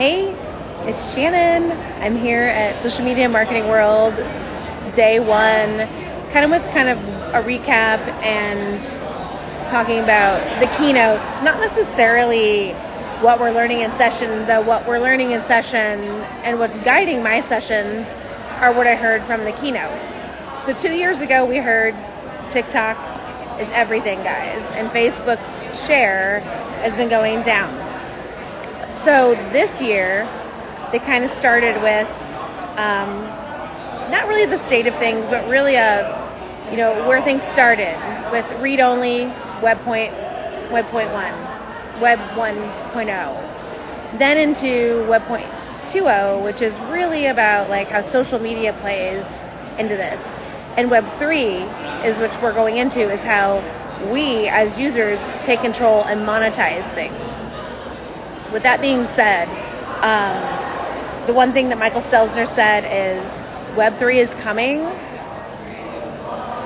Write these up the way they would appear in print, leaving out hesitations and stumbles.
Hey, it's Shannon. I'm here at Social Media Marketing World, day one, kind of a recap and talking about the keynote. Not necessarily what we're learning in session, though what we're learning in session and what's guiding my sessions are what I heard from the keynote. So 2 years ago, we heard TikTok is everything, guys, and Facebook's share has been going down. So this year, they kind of started with not really the state of things, but really where things started with read-only, Web 1.0, then into Web 2.0, which is really about like how social media plays into this, and Web 3 is which we're going into is how we as users take control and monetize things. With that being said, the one thing that Michael Stelzner said is Web3 is coming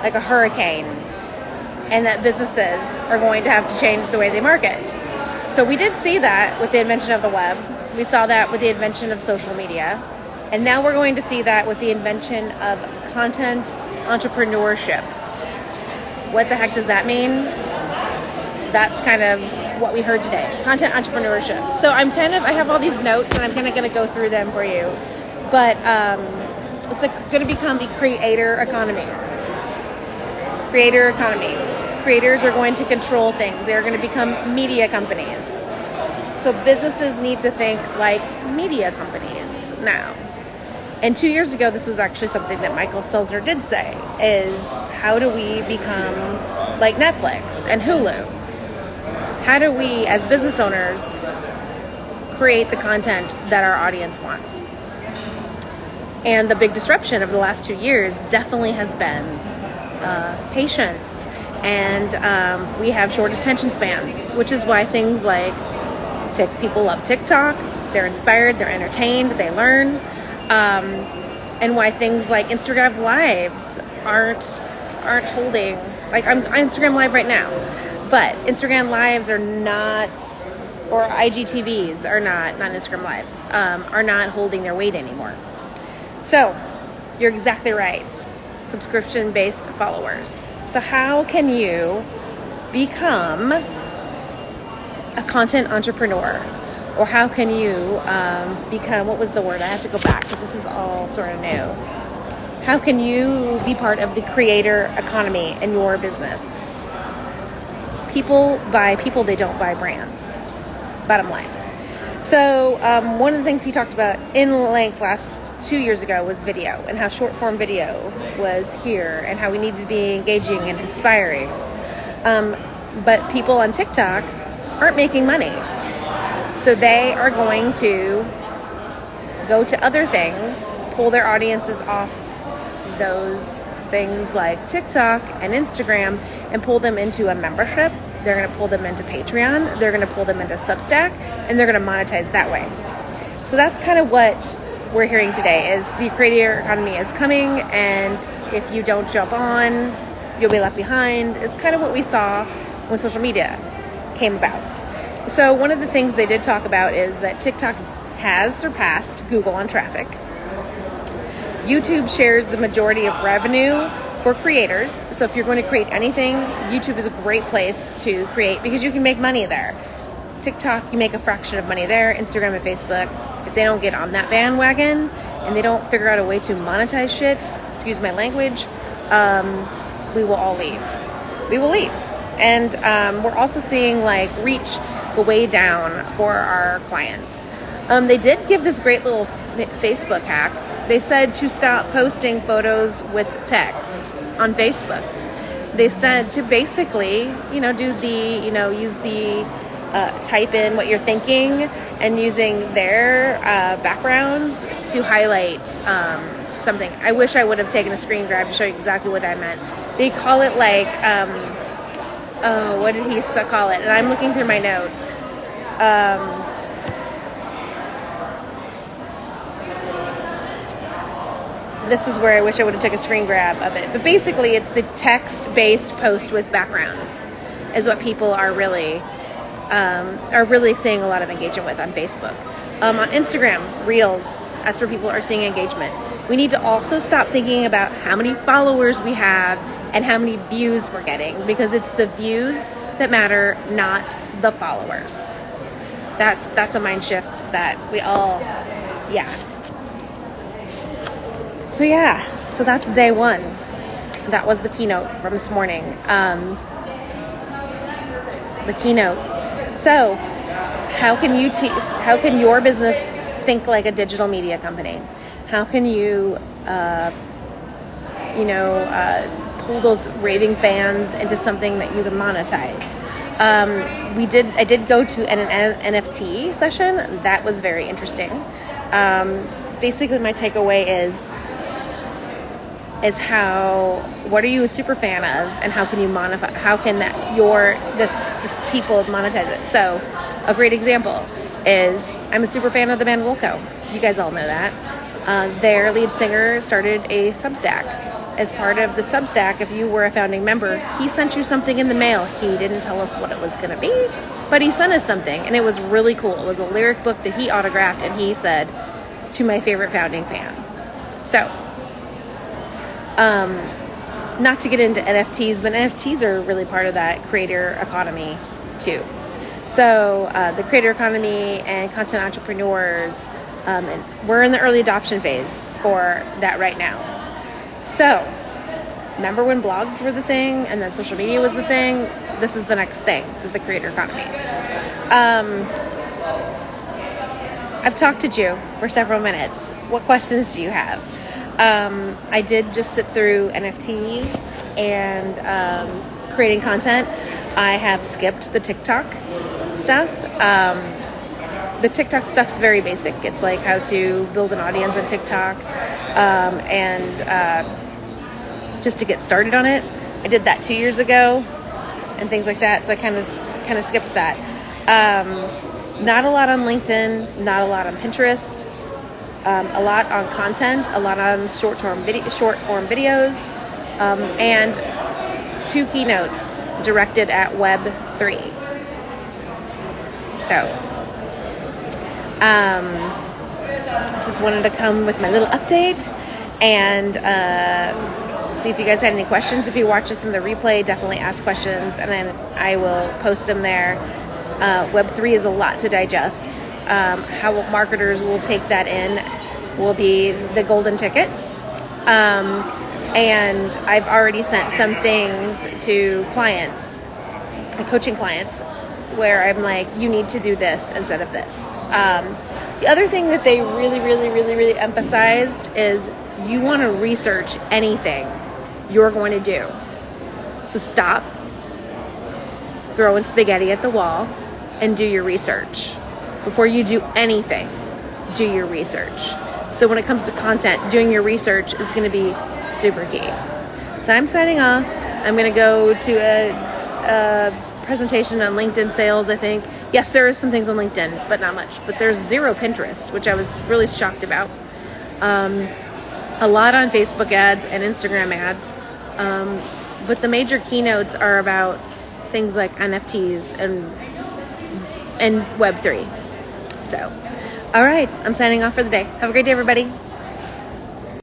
like a hurricane, and that businesses are going to have to change the way they market. So we did see that with the invention of the web. We saw that with the invention of social media. And now we're going to see that with the invention of content entrepreneurship. What the heck does that mean? That's kind of what we heard today, content entrepreneurship. So I have all these notes and I'm kind of going to go through them for you. But it's going to become the creator economy. Creator economy. Creators are going to control things. They're going to become media companies. So businesses need to think like media companies now. And 2 years ago, this was actually something that Michael Stelzner did say, is how do we become like Netflix and Hulu? How do we, as business owners, create the content that our audience wants? And the big disruption of the last 2 years definitely has been patience. And we have short attention spans, which is why things like people love TikTok. They're inspired, they're entertained, they learn. And why things like Instagram Lives aren't holding. Like I'm Instagram Live right now. But Instagram Lives are not, or IGTVs are not Instagram Lives, are not holding their weight anymore. So, you're exactly right. Subscription-based followers. So how can you become a content entrepreneur? Or how can you become, what was the word? I have to go back because this is all sort of new. How can you be part of the creator economy in your business? People buy people, they don't buy brands. Bottom line. So one of the things he talked about in length 2 years ago was video, and how short form video was here and how we need to be engaging and inspiring. But people on TikTok aren't making money. So they are going to go to other things, pull their audiences off those things like TikTok and Instagram and pull them into a membership. They're going to pull them into Patreon. They're going to pull them into Substack, and they're going to monetize that way. So that's kind of what we're hearing today is the creator economy is coming, and if you don't jump on, you'll be left behind. It's kind of what we saw when social media came about. So one of the things they did talk about is that TikTok has surpassed Google on traffic. YouTube shares the majority of revenue for creators. So if you're going to create anything, YouTube is a great place to create because you can make money there. TikTok, you make a fraction of money there. Instagram and Facebook, if they don't get on that bandwagon and they don't figure out a way to monetize shit, excuse my language, we will all leave. We will leave. And we're also seeing like reach go way down for our clients. They did give this great little Facebook hack. They said to stop posting photos with text on Facebook. They said to basically, do the, use the type in what you're thinking and using their backgrounds to highlight something. I wish I would have taken a screen grab to show you exactly what I meant. They call it like, what did he call it? And I'm looking through my notes. This is where I wish I would have took a screen grab of it. But basically, it's the text-based post with backgrounds is what people are really seeing a lot of engagement with on Facebook. On Instagram, Reels, that's where people are seeing engagement. We need to also stop thinking about how many followers we have and how many views we're getting, because it's the views that matter, not the followers. That's a mind shift that we all, So that's day one. That was the keynote from this morning. The keynote. So, how can your business think like a digital media company? How can you, pull those raving fans into something that you can monetize? I did go to an NFT session. That was very interesting. Basically, my takeaway is what are you a super fan of, and how can you monetize? How can this people monetize it? So, a great example is I'm a super fan of the band Wilco. You guys all know that. Their lead singer started a Substack. As part of the Substack, if you were a founding member, he sent you something in the mail. He didn't tell us what it was going to be, but he sent us something, and it was really cool. It was a lyric book that he autographed, and he said, "To my favorite founding fan." So, not to get into NFTs, but NFTs are really part of that creator economy too. So the creator economy and content entrepreneurs, and we're in the early adoption phase for that right now. So remember when blogs were the thing and then social media was the thing? This is the next thing, is the creator economy. I've talked to you for several minutes. What questions do you have? I did just sit through NFTs and creating content. I have skipped the TikTok stuff. The TikTok stuff's very basic. It's like how to build an audience on TikTok and just to get started on it. I did that 2 years ago and things like that, so I kind of skipped that. Not a lot on LinkedIn, not a lot on Pinterest. A lot on content, a lot on short form videos, and 2 keynotes directed at Web 3. So, just wanted to come with my little update and see if you guys had any questions. If you watch this in the replay, definitely ask questions, and then I will post them there. Web 3 is a lot to digest. How marketers will take that in will be the golden ticket. And I've already sent some things to clients, coaching clients, where I'm like, you need to do this instead of this. The other thing that they really emphasized is you want to research anything you're going to do. So stop throwing spaghetti at the wall and do your research. Before you do anything, do your research. So when it comes to content, doing your research is going to be super key. So I'm signing off. I'm going to go to a presentation on LinkedIn sales, I think. Yes, there are some things on LinkedIn, but not much. But there's 0 Pinterest, which I was really shocked about. A lot on Facebook ads and Instagram ads. But the major keynotes are about things like NFTs and Web3. So, all right, I'm signing off for the day. Have a great day, everybody.